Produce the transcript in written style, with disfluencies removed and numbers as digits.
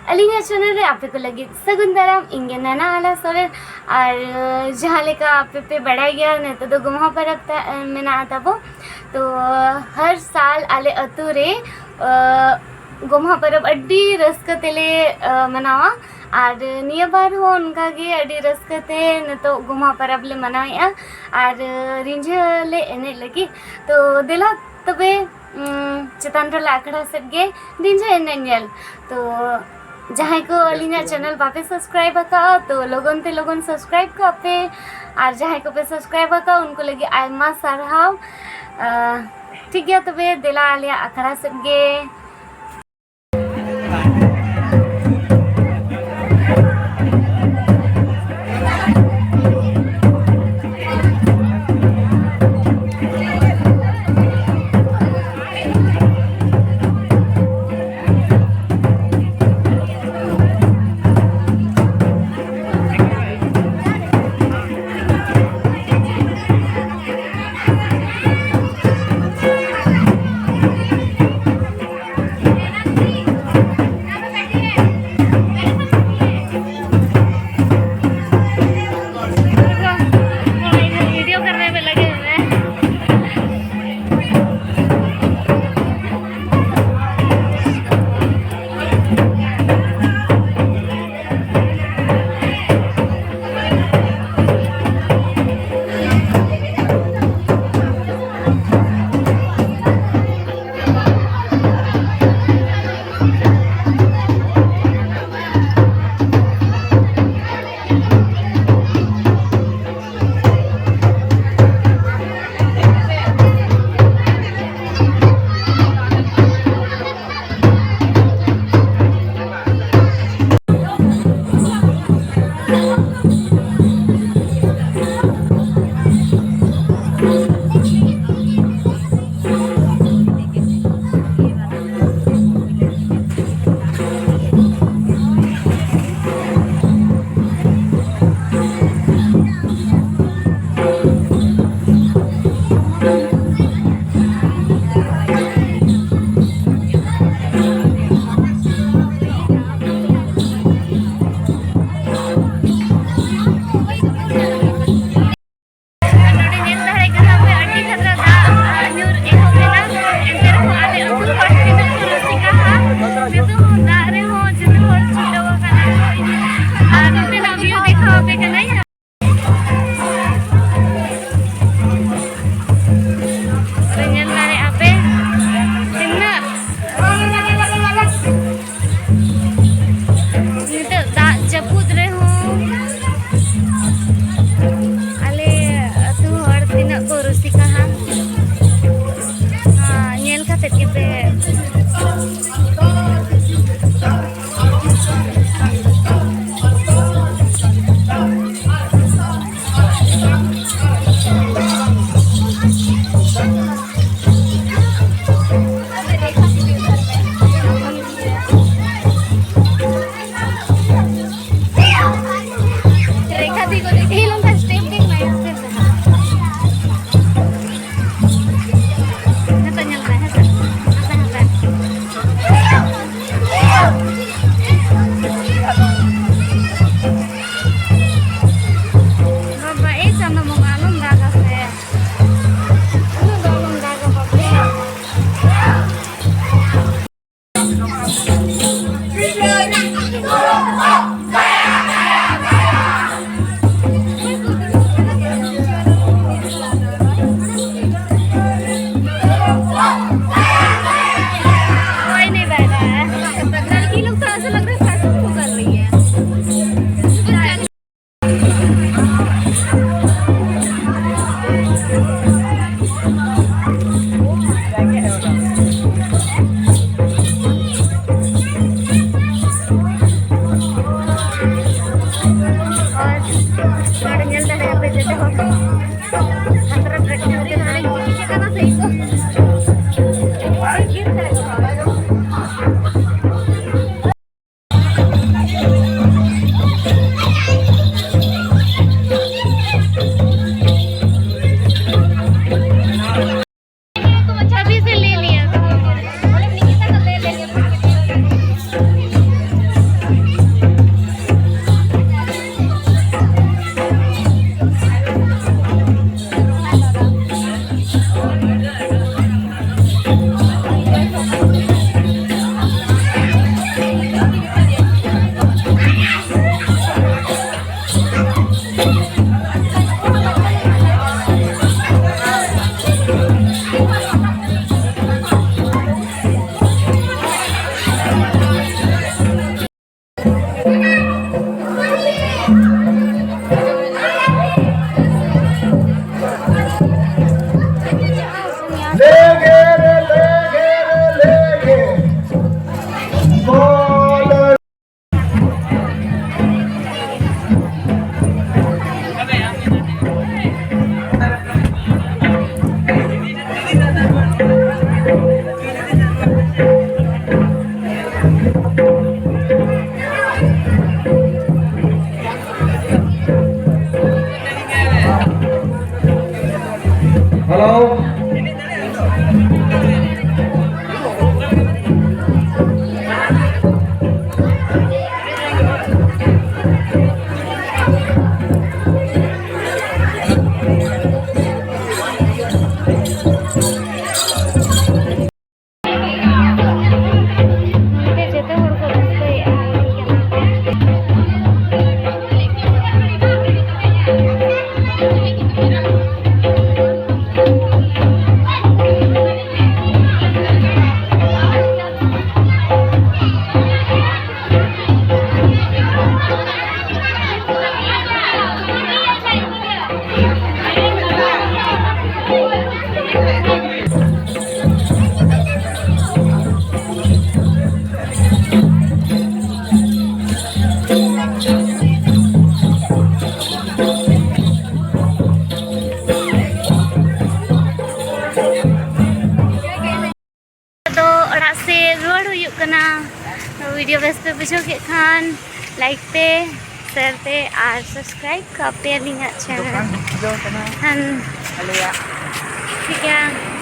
अलिंगा channel रे आपे को लगी सगुन दाराम इंगे नैना आला सोरेन और जहाँ लेका आपे पे बढ़ाई गया ने तो गुम्हा परब मेना तबो तो हर साल आले अतु रे गुम्हा परब अड्डी रस्कतेले मनावा और निया बार हो उनका गे अड्डी रस्कते न तो गुम्हा परब ले मनाया और रिंझले एने लगी तो दिला तबे चितान टोला आखड़ा सगे रिंझे एने नेल तो जहाँ को अलिंगा चैनल बापे सब्सक्राइब का तो लोगन ते लोगन सब्सक्राइब का पे और जहाँ को पे सब्सक्राइब का उनको लगे आयमा सारहाव ठीक गया तबे दिला आलिया आखड़ा सगे Halo. वीडियो बेस पे बुझो के खान लाइक पे शेयर पे और सब्सक्राइब का पे लिंक अच्छा है ठीक है।